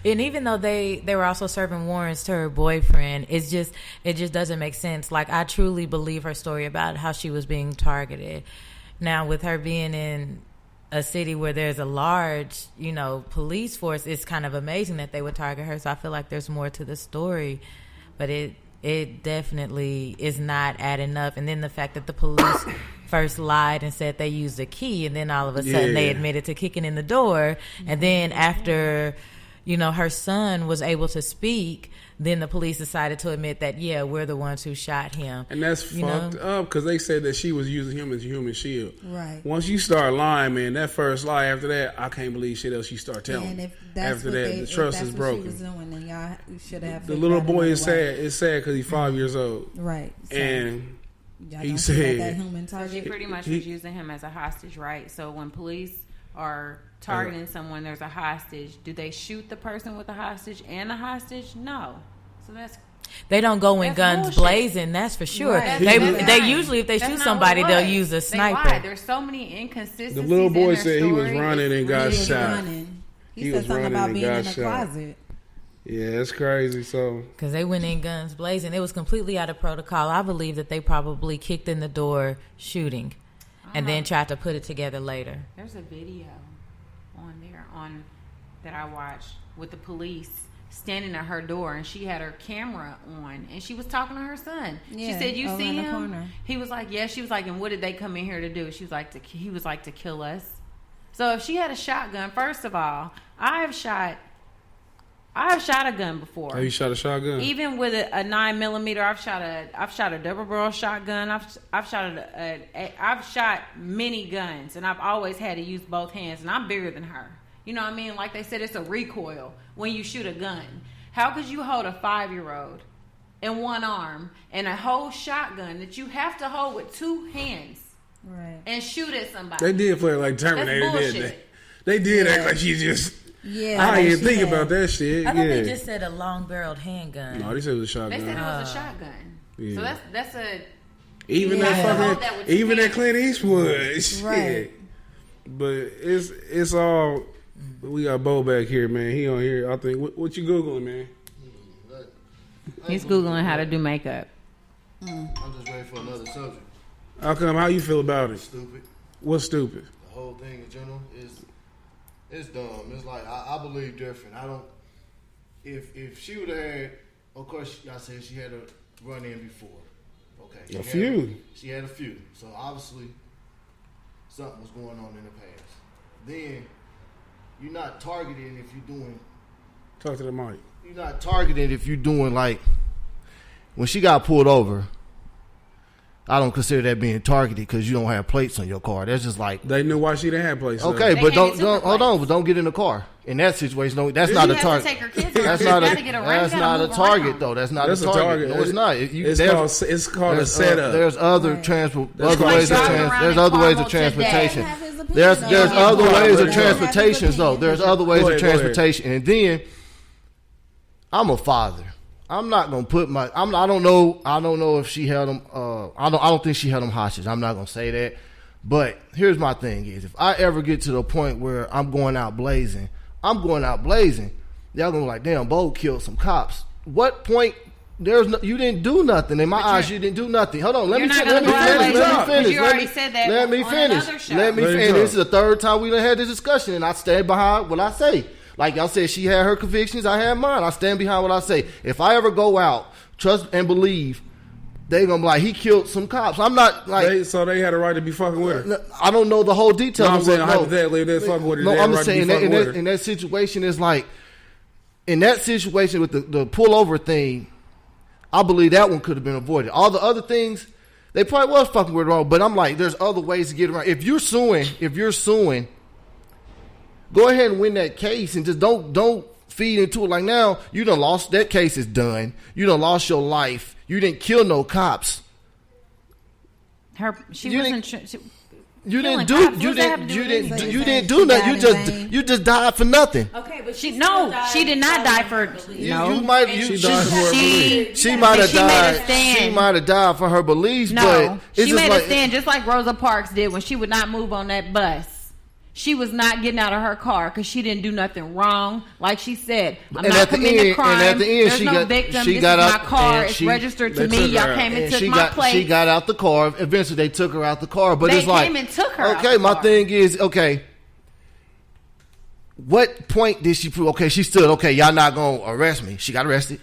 And even though they were also serving warrants to her boyfriend, it just doesn't make sense. Like, I truly believe her story about how she was being targeted. Now, with her being in a city where there's a large, police force, it's kind of amazing that they would target her. So I feel like there's more to the story, but it definitely is not adding up. And then the fact that the police first lied and said they used a key, and then all of a sudden they admitted to kicking in the door. And then after, her son was able to speak, then the police decided to admit that, we're the ones who shot him. And that's fucked up, because they said that she was using him as a human shield. Right. Once you start lying, man, that first lie after that, I can't believe shit else you start telling. And if that's after that, the trust is broken. She was doing, then y'all should have. The little boy is sad. It's sad because he's 5 years old. Right. So and he said that human target. She pretty much was using him as a hostage, right? So when police are targeting someone, there's a hostage. Do they shoot the person with the hostage and the hostage? No. So they don't go in guns bullshit. Blazing, that's for sure. Right. They usually, if they shoot somebody, they'll use a sniper. There's so many inconsistencies. The little boy said he was running and got shot. He said something about being in the closet. Yeah, it's crazy. So because they went in guns blazing, it was completely out of protocol. I believe that they probably kicked in the door shooting, and then tried to put it together later. There's a video on there that I watched with the police standing at her door, and she had her camera on, and she was talking to her son. Yeah, she said, "You see him?" Corner. He was like, "Yeah." She was like, "And what did they come in here to do?" She was like, "He was like to kill us." So if she had a shotgun, first of all, I've shot a gun before. Have you shot a shotgun? Even with a 9mm, I've shot a double barrel shotgun. I've shot many guns, and I've always had to use both hands. And I'm bigger than her. You know what I mean? Like they said, it's a recoil when you shoot a gun. How could you hold a 5-year-old in one arm and a whole shotgun that you have to hold with two hands, right, and shoot at somebody? They did play it like Terminator, didn't they? They did act like she just. Yeah, I didn't think about that shit. I thought they just said a long-barreled handgun. No, they said it was a shotgun. They said it was a shotgun. Yeah. So that's a even that Clint Eastwood shit. Right. But it's all. We got Bo back here, man. He on here. I think. What you googling, man? He's googling how to do makeup. I'm just ready for another subject. How come? How you feel about it? Stupid. What's stupid? The whole thing in general is. It's dumb. It's like I believe different. I don't. If she would have had, of course, I said she had a run in before. Okay, She had a few. So obviously, something was going on in the past. Then you're not targeting if you're doing. Talk to the mic. You're not targeting if you're doing like when she got pulled over. I don't consider that being targeted because you don't have plates on your car. That's just like they knew why she didn't have plates. Okay, but don't hold on, but don't get in the car. In that situation, that's not a target. That's not a target though. That's not a target. No, it's not. It's called a setup. There's other ways of transportation. There's other ways of transportation though. There's other ways of transportation, and then I'm a father. I'm not gonna put my. I don't know if she held them. I don't think she held them hostage. I'm not gonna say that. But here's my thing: is if I ever get to the point where I'm going out blazing. Y'all gonna be like, damn, Bo killed some cops. What point? You didn't do nothing. In my eyes, you didn't do nothing. Hold on, let me finish. You already said that. Let me finish. This is the third time we done had this discussion, and I stand behind what I say. Like y'all said, she had her convictions. I had mine. I stand behind what I say. If I ever go out, trust and believe, they gonna be like, he killed some cops. I'm not like. So they had a right to be fucking with her. I don't know the whole details. No, I'm saying hypothetically, they fucking with her. No, I'm saying in that situation is like, in that situation with the pullover thing, I believe that one could have been avoided. All the other things, they probably was fucking with her. But I'm like, there's other ways to get around. If you're suing. Go ahead and win that case and just don't feed into it. Like now, you done lost. That case is done. You done lost your life. You didn't kill no cops. You didn't do nothing. You just died for nothing. Okay, but she did not die for. She might have died. She might have died for her beliefs. No, but she made a stand just like Rosa Parks did when she would not move on that bus. she was not getting out of her car because she didn't do nothing wrong. Like she said, I'm And not at the committing a end- crime. and at the end, There's she no got- victim. she This got is out my car. and It's she- registered to they me. took her Y'all out. came and And took she my plate. she got out the car. Eventually, they took her out the car. But They it's like, came and took her out okay, the my car. thing is, okay, what point did she prove? Okay, she stood. Okay, y'all not gonna arrest me. She got arrested.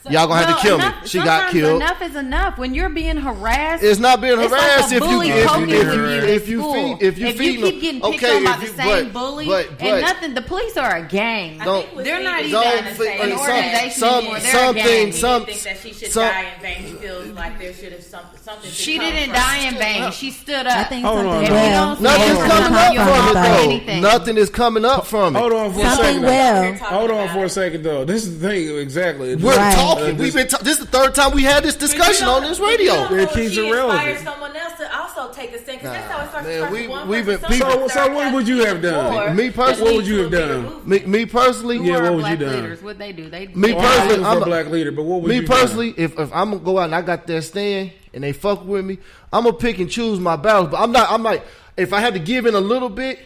Y'all gonna have to kill me. She got killed. Enough is enough. When you're being harassed, It's not being it's harassed like a bully poking with you if at you school. feed if you if feed you keep getting picked on by the same bully and nothing, the police are a gang. They're not even an organization anymore. They're a gang. He didn't think that she should die in vain. He feels like there should have something. She didn't die in vain. She stood up. I think Hold something on. If you well. don't Nothing's stand coming up, up you're from not it about though. anything. Nothing is coming up from it. Hold on for a Something second. well. Hold on for a second though. This is the thing exactly. We're Right. talking. We've been. This is the third time we had this discussion on this radio. It keeps it relevant. Inspires someone else to also take a stand because that's how it starts. Man, with one we've person. been- Someone So starts what would you have done? before Me personally, that what would leads you to have a bigger done? movement. Me personally, Yeah, what would you Black done? leaders, what they do? They me Well, I'm personally, looking for a black leader, but what would me you personally, if I'm gonna go out and I got that stand and they fuck with me, I'm gonna pick and choose my battles. But I'm like, if I had to give in a little bit,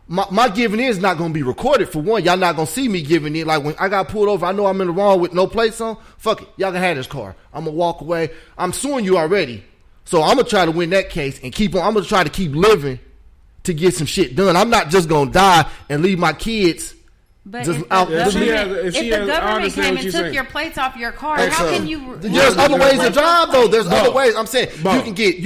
my giving in is not gonna be recorded. For one, y'all not gonna see me giving in. Like when I got pulled over, I know I'm in the wrong with no plates on. Fuck it, y'all can have this car. I'm gonna walk away. I'm suing you already, so I'm gonna try to win that case and keep on. I'm gonna try to keep living to get some shit done. I'm not just gonna die and leave my kids. But Just if the out- government, if she has- I government understand came what and you're took saying. your plates off your car, Hey, how so, can you? There's other ways to drive though. There's other ways. I'm saying Bo. you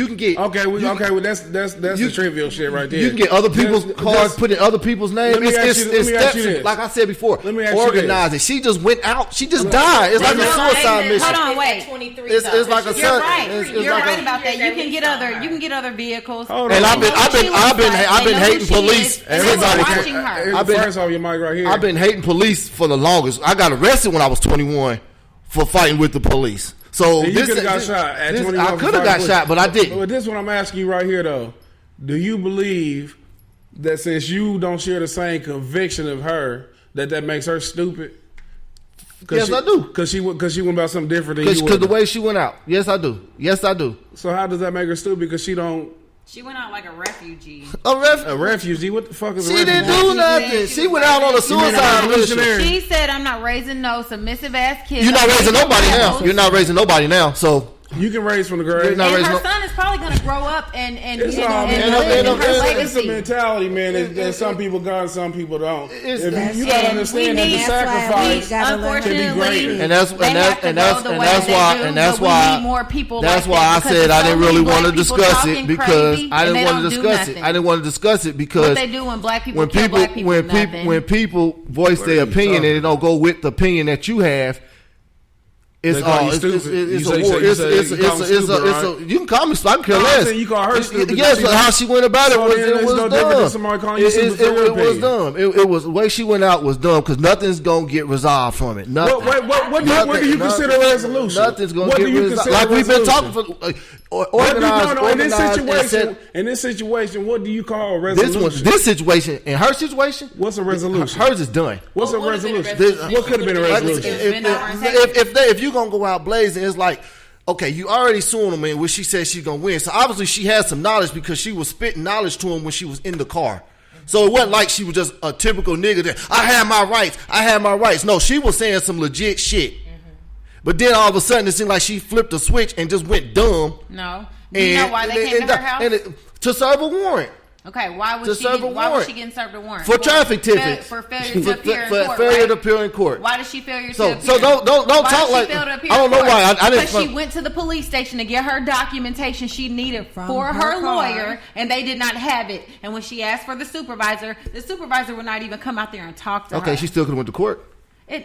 can get. Okay, well, that's the trivial shit right there. You can get other people's cars, put in other people's names. Let me ask you It's this. steps. Like I said before, Let me ask you organize it. She just went out. She just died. It's like a No, suicide mission. hold on, wait. It's like a You're right. it's You're like right a- about that. You can get other vehicles. Hold And on. I've been hating police. Everybody watching her. I've been- First off, your mic right here. I've been hating police for the longest. I got arrested when I was 21 for fighting with the police. So And you this could have got this- shot at this- 21. I could have got shot, but I didn't. But this is what I'm asking you right here, though. Do you believe that since you don't share the same conviction of her, that makes her stupid? Yes, I do. Because she went about something different than you Because would. the way she went out. Yes, I do. Yes, I do. So how does that make her stupid? Because she don't. She went out like a refugee. A A refugee? What the fuck is a She refugee? didn't do nothing. She She went out on a mean a suicide revolutionary? mission. She said, "I'm not raising no submissive ass kids. You're not I'm raising nobody now. rebels." You're not raising nobody now. So You can raise from the grave. You're not And raising her no- son is probably going to grow up and It's you know, all, and man. live in her It's a legacy. mentality, man. That some people got and some people don't. It's- If you gotta And understand we that the need- sacrifice gotta learn can be Unfortunately, great. And that's they have to and go that's the and way that's they why do, and that's but we why need more people that's like why that I because said I there's didn't so really many want to black people discuss talking it because crazy I and didn't they want don't to do discuss it. nothing. I didn't want to discuss it because What they do when black people when kill people black people, when people voice their opinion and it don't go with the opinion that you have. It's They call all you it's stupid. it's You a say- war. you It's say- you call them stupid, right? you can call me. I can care No, I'm less. saying you call her stupid. Yes, She- but how she went about it So was then it it's was no different than dumb. somebody calling you stupid for your It was opinion. dumb. It was the way she went out was dumb because nothing's gonna get resolved from it. Nothing. What do you consider a resolution? Nothing's gonna What get do you resolved. consider Like a we've been resolution? talking for What do you- organized. no, in this organized and situation, said- what do you call a resolution? this situation, in her situation, What's a resolution? hers is done. What's a What would've been a resolution? resolution? What could have been a Like, resolution? if you gonna go out blazing, it's like, okay, you already suing him, which she said she's gonna win. So obviously she has some knowledge because she was spitting knowledge to him when she was in the car. So it wasn't like she was just a typical nigga that I have my rights. I have my rights. No, she was saying some legit shit. But then all of a sudden it seemed like she flipped a switch and just went dumb. No. Do you know why they came to her house? To serve a warrant. Okay, why To was she serve a why was warrant. she getting served a warrant? For traffic tickets. For failure to appear in court. failure right? to appear in court. Why did she failure So- to appear? so don't Why talk did like- she fail to appear I don't in know court? why. I didn't- Because she went to the police station to get her documentation she needed From for her her car. lawyer, and they did not have it. And when she asked for the supervisor would not even come out there and talk to her. Okay, she still could have went to court.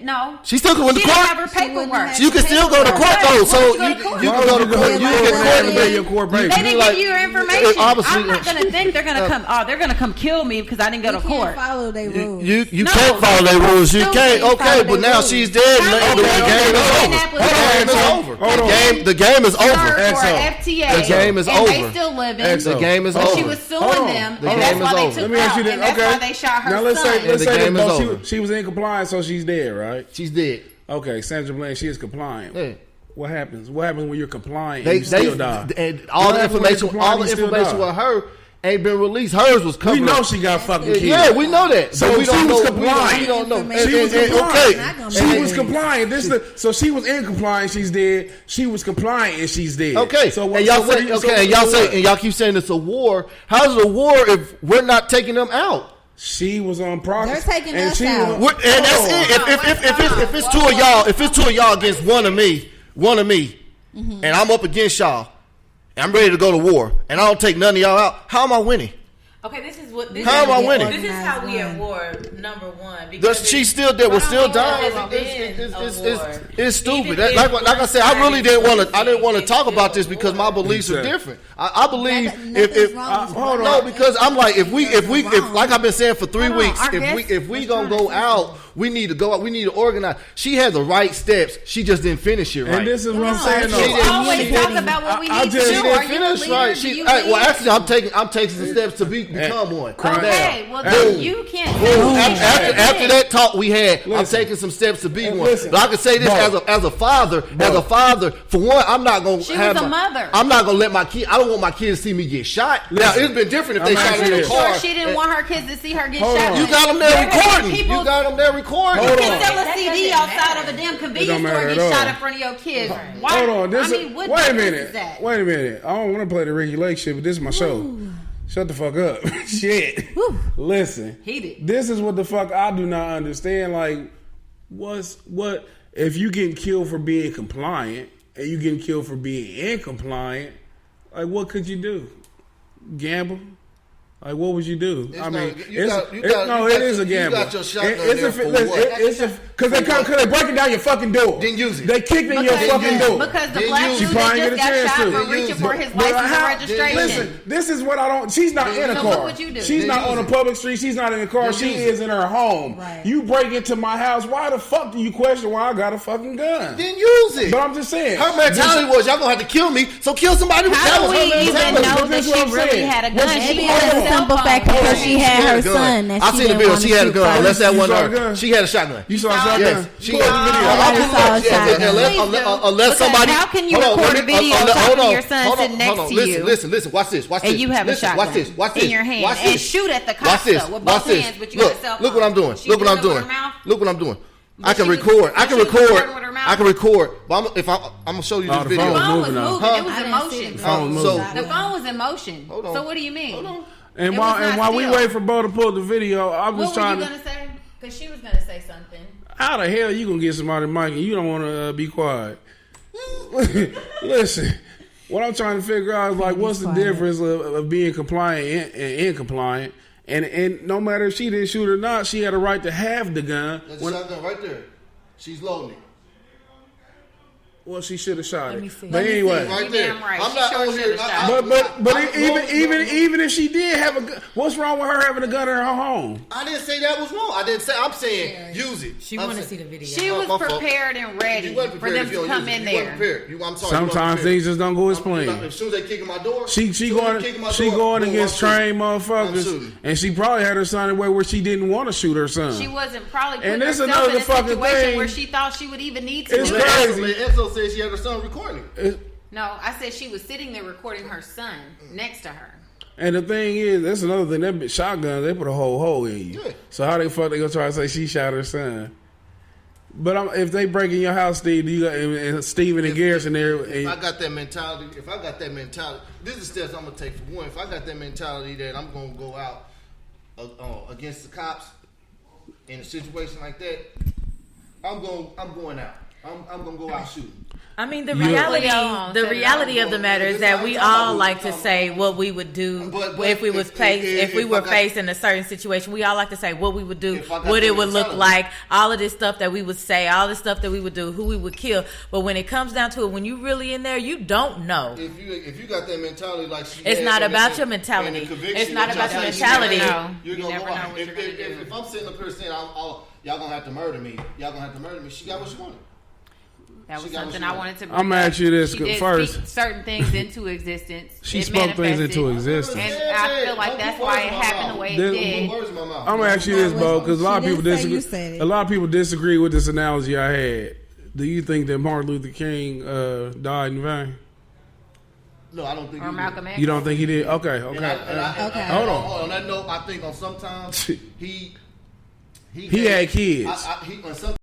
No. She still could have went She to didn't court. have her paperwork. You can still go to court though. So you can go to court. You can get court. They didn't like- give you your information. obviously- I'm not gonna think they're gonna come. Oh, they're gonna come kill me because I didn't go to court. Follow their rules. You No, can't follow their rules. You still can't. can't Okay, follow but their now rules. she's dead. How And many the game is over. Indianapolis The game is people over. Hold on. The game is served over. for Exo. FTA. The game is and over. They still living. Exo. The game is But over. she was suing Hold on. them, The and that's game why is they over. took Let me her ask out, you this. and that's Okay. why they shot her Now let's son. say the game is though over. she was in compliance, so she's dead, right? She's dead. Okay, Sandra Bland, she is compliant. Yeah. What happens? What happens when you're compliant They and you still die? and all the What happens when information, you're all compliant the and you still information die? with her ain't been released. Hers was covered. We know she got fucking kids. Yeah, we know that. So we she was know, compliant. We don't know. She was compliant. Okay. She was compliant. So she was in compliance. She's dead. She was compliant and she's dead. Okay. So and y'all keep saying it's a war. How's it a war if we're not taking them out? She was on process. They're taking us out. And that's it. If it's two of y'all against one of me, and I'm up against y'all, and I'm ready to go to war, and I don't take none of y'all out, how am I winning? Okay, this is what. How am I winning? This is how we at war. Number one, because she's still there. We're still dying. It's stupid. Like I said, I really didn't want to. I didn't want to talk about this because my beliefs are different. I believe because I'm like if like I've been saying for 3 weeks, if we gonna go out, we need to go out. We need to organize. She had the right steps. She just didn't finish it right. And this is what I'm saying. You always talk about what we need to do. Are you a leader? Well, actually, I'm taking some steps to become one. Okay, well then you can't. After that talk we had, I'm taking some steps to be one. But I can say this as a father. For one, I'm not gonna. She was a mother. I'm not gonna let my kid. I don't want my kids to see me get shot. Now it's been different if they shot in the car. She didn't want her kids to see her get shot. You got them there recording. You can sell a CD outside of a damn convenience store and get shot in front of your kids. Hold on. Wait a minute. I don't want to play the Ricky Lake shit, but this is my show. Shut the fuck up. Shit. Listen. This is what the fuck I do not understand. Like, what if you getting killed for being compliant and you getting killed for being incompliant? Like, what could you do? Gamble? Like, what would you do? It is a gamble. You got your shotgun there for what? Because they breaking down your fucking door. Didn't use it. They kicked in your fucking door. Because the black dude that just got shot for reaching for his license and registration. Listen, this is what I don't. She's not in a car. What would you do? She's not on a public street. She's not in a car. She is in her home. Right. You break into my house. Why the fuck do you question why I got a fucking gun? Didn't use it. But I'm just saying. Her mentality was y'all gonna have to kill me, so kill somebody with How do we even know that she really had a gun? She had a simple fact because she had her son. I seen the video. She had a gun. Unless that one. She had a shotgun. You saw a shotgun? Yes. She had Unless somebody. How can you record a video talking to your son sitting next to you? Listen. Watch this. And you have a shotgun in your hand and shoot at the cops with both hands, but you got a cell phone. Look what I'm doing. Look what I'm doing. I can record. But I'm gonna show you this video. The phone was moving. It was in motion. The phone was in motion. So what do you mean? Hold on. And while we wait for Bo to pull the video, I was trying to. What were you gonna say? Because she was gonna say something. How the hell you gonna get somebody mic and you don't want to be quiet? Listen, what I'm trying to figure out is like, what's the difference of being compliant and incompliant? And no matter if she didn't shoot or not, she had a right to have the gun. There's a shotgun right there. She's loading it. Well, she should have shot it. But anyway, right there. Right. I'm not on here. But even if she did have a gun, what's wrong with her having a gun in her home? I didn't say that was wrong. I'm saying use it. She wanted to see the video. She was prepared and ready for them to come in there. I'm sorry. Sometimes things just don't go as planned. As soon as they kick in my door, she going against trained motherfuckers, and she probably had her son away where she didn't want to shoot her son. She wasn't probably putting and this herself another in a fucking situation thing where she thought she would even need to it's do crazy. that. Enzo said she had her son recording. No, I said she was sitting there recording her son next to her. And the thing is, that's another thing. That shotgun, they put a whole hole in you. Yeah. So how the fuck they gonna try to say she shot her son? But if they break in your house, Steve, you got and Steven and Garrison there. If I got that mentality, this is steps I'm gonna take for one. If I got that mentality that I'm gonna go out against the cops in a situation like that, I'm going out. I'm gonna go out shooting. I mean, the reality of the matter is that we all like to say what we would do if we were faced in a certain situation. We all like to say what we would do, what it would look like, all of this stuff that we would say, all this stuff that we would do, who we would kill. But when it comes down to it, when you really in there, you don't know. If you got that mentality, like it's not about your mentality. It's not about your mentality. You never know what you're gonna do. If I'm sitting up here saying, y'all gonna have to murder me, she got what she wanted. That was something I wanted to bring I'm going to ask you this first. Speak certain things into existence. She spoke things into existence. And I feel like that's why it happened the way it did. I'm going to ask you this, Bo, because a lot of people disagree with this analogy I had. Do you think that Martin Luther King died in vain? No, I don't think. Or Malcolm X. You don't think he did? Okay. Okay. Hold on. On that note, I think on sometimes he had kids. On some